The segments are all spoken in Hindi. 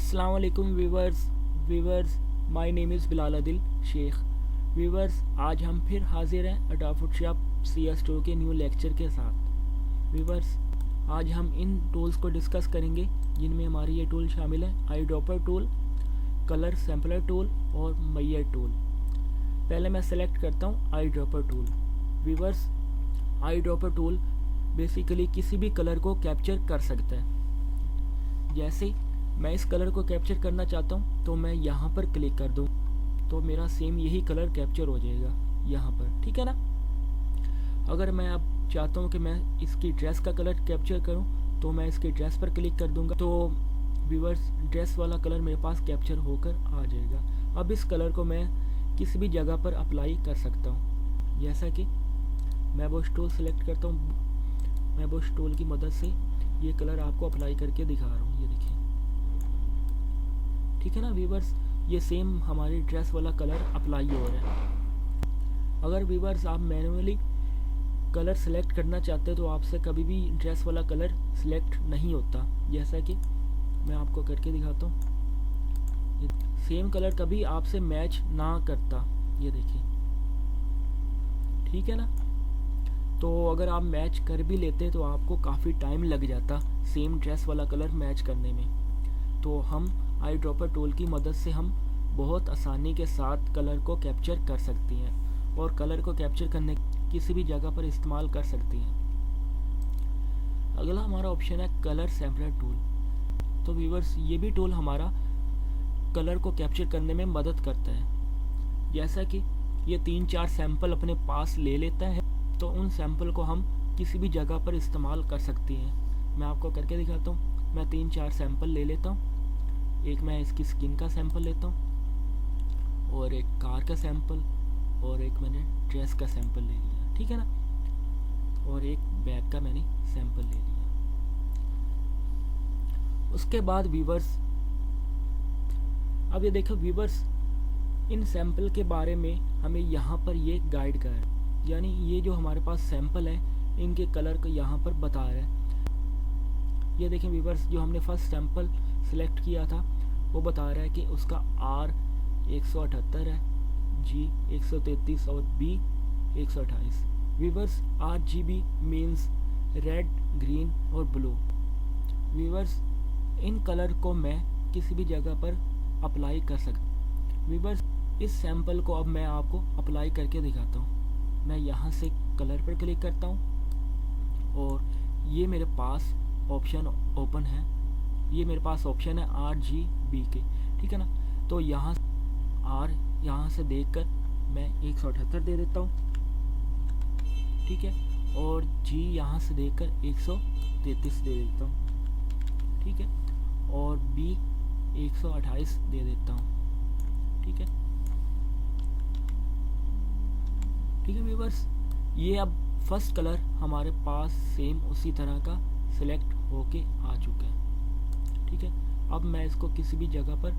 अस्सलाम वालेकुम viewers my name is Bilal Adil Sheikh. Viewers, आज हम फिर हाजिर हैं अडोब फोटोशॉप CS2 के न्यू लेक्चर के साथ। वीवर्स, आज हम इन टूल्स को डिस्कस करेंगे जिनमें हमारी ये टूल शामिल है eyedropper tool, colour sampler tool और मैयर टूल। पहले मैं सेलेक्ट करता हूँ eyedropper tool. Viewers, eyedropper tool basically किसी भी कलर को कैप्चर कर सकता है। जैसे मैं इस कलर को कैप्चर करना चाहता हूँ तो मैं यहाँ पर क्लिक कर दूँ तो मेरा सेम यही कलर कैप्चर हो जाएगा यहाँ पर, ठीक है ना। अगर मैं अब चाहता हूँ कि मैं इसकी ड्रेस का कलर कैप्चर करूँ तो मैं इसकी ड्रेस पर क्लिक कर दूँगा तो व्यूअर्स ड्रेस वाला कलर मेरे पास कैप्चर होकर आ जाएगा। अब इस कलर को मैं किसी भी जगह पर अप्लाई कर सकता हूँ। जैसा कि मैं बुश टूल सेलेक्ट करता हूँ, मैं बुश टूल की मदद से ये कलर आपको अप्लाई करके दिखा रहा हूँ, ये देखिए, ठीक है ना व्यूअर्स। ये सेम हमारी ड्रेस वाला कलर अप्लाई हो रहा है। अगर व्यूअर्स आप मैनुअली कलर सेलेक्ट करना चाहते हैं तो आपसे कभी भी ड्रेस वाला कलर सेलेक्ट नहीं होता। जैसा कि मैं आपको करके दिखाता हूँ, सेम कलर कभी आपसे मैच ना करता, ये देखिए, ठीक है ना। तो अगर आप मैच कर भी लेते तो आपको काफ़ी टाइम लग जाता सेम ड्रेस वाला कलर मैच करने में। तो हम आई ड्रॉपर टूल की मदद से हम बहुत आसानी के साथ कलर को कैप्चर कर सकती हैं और कलर को कैप्चर करने किसी भी जगह पर इस्तेमाल कर सकती हैं। अगला हमारा ऑप्शन है कलर सैम्पलर टूल। तो व्यूअर्स, ये भी टूल हमारा कलर को कैप्चर करने में मदद करता है। जैसा कि ये 3-4 सैंपल अपने पास ले लेता है तो उन सैंपल को हम किसी भी जगह पर इस्तेमाल कर सकते हैं। मैं आपको करके दिखाता हूँ। मैं 3-4 सैंपल ले लेता हूँ। एक मैं इसकी स्किन का सैंपल लेता हूँ और एक कार का सैंपल और एक मैंने ड्रेस का सैंपल ले लिया, ठीक है ना, और एक बैग का मैंने सैंपल ले लिया। उसके बाद व्यूअर्स, अब ये देखो व्यूअर्स, इन सैंपल के बारे में हमें यहाँ पर ये गाइड कर रहा है, यानी ये जो हमारे पास सैंपल है इनके कलर को यहाँ पर बता रहा है। ये देखें व्यूअर्स, जो हमने फर्स्ट सैंपल सिलेक्ट किया था वो बता रहा है कि उसका R 178 है, G 133 और B 128। Viewers, RGB means red, green और ब्लू। व्यूअर्स, इन कलर को मैं किसी भी जगह पर अप्लाई कर सकता। व्यूअर्स, इस सैंपल को अब मैं आपको अप्लाई करके दिखाता हूँ। मैं यहाँ से कलर पर क्लिक करता हूँ और ये मेरे पास ऑप्शन ओपन है। ये मेरे पास ऑप्शन है RGB के, ठीक है ना। तो यहाँ यहाँ से देखकर मैं 178 दे देता हूँ, ठीक है, और G यहाँ से देखकर 133 दे देता हूँ, ठीक है, और B 128 दे देता हूँ, ठीक है, ठीक है व्यूअर्स। ये अब फर्स्ट कलर हमारे पास सेम उसी तरह का सिलेक्ट होके आ चुका है, ठीक है। अब मैं इसको किसी भी जगह पर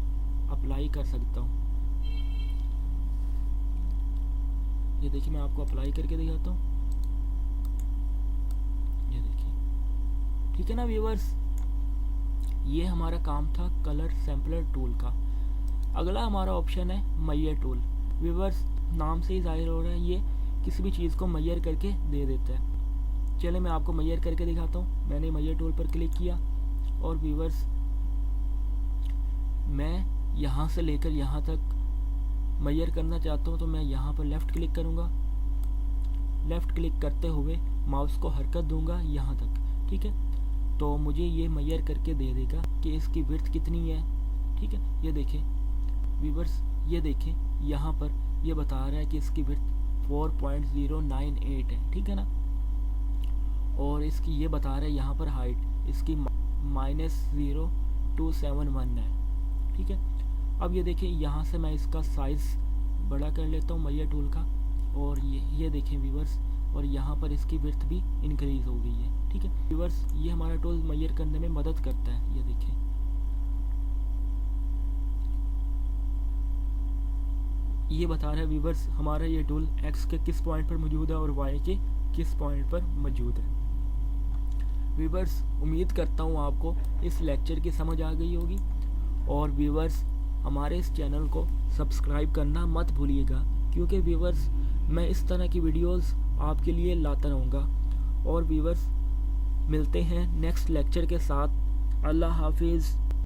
अप्लाई कर सकता हूँ। ये देखिए, मैं आपको अप्लाई करके दिखाता हूँ, ये देखिए, ठीक है ना व्यूअर्स। ये हमारा काम था कलर सैम्पलर टूल का। अगला हमारा ऑप्शन है मैयर टूल। व्यूअर्स, नाम से ही जाहिर हो रहा है ये किसी भी चीज़ को मैयर करके दे देता है। चले मैं आपको मैयर करके दिखाता हूँ। मैंने मैयर टूल पर क्लिक किया और व्यूअर्स, मैं यहाँ से लेकर यहाँ तक मैयर करना चाहता हूँ तो मैं यहाँ पर लेफ़्ट क्लिक करूँगा। लेफ़्ट क्लिक करते हुए माउस को हरकत दूँगा यहाँ तक, ठीक है। तो मुझे ये मैयर करके दे देगा कि इसकी विड्थ कितनी है, ठीक है। ये देखें व्यूअर्स, ये देखें यहाँ पर ये बता रहा है कि इसकी विड्थ 4.098 है, ठीक है ना। और इसकी ये बता रहा है यहाँ पर हाइट इसकी -0271 है, ठीक है। अब ये देखिए, यहाँ से मैं इसका साइज़ बड़ा कर लेता हूँ मैयर टूल का, और ये देखें व्यूअर्स, और यहाँ पर इसकी विड्थ भी इंक्रीज़ हो गई है, ठीक है व्यूअर्स। ये हमारा टूल मैयर करने में मदद करता है। ये देखें, ये बता रहा है व्यूअर्स हमारा ये टूल X के किस पॉइंट पर मौजूद है और Y के किस पॉइंट पर मौजूद है। व्यूअर्स, उम्मीद करता हूँ आपको इस लेक्चर की समझ आ गई होगी और व्यूवर्स हमारे इस चैनल को सब्सक्राइब करना मत भूलिएगा, क्योंकि व्यूवर्स मैं इस तरह की वीडियोस आपके लिए लाता रहूँगा। और व्यूवर्स मिलते हैं नेक्स्ट लेक्चर के साथ। अल्लाह हाफिज़।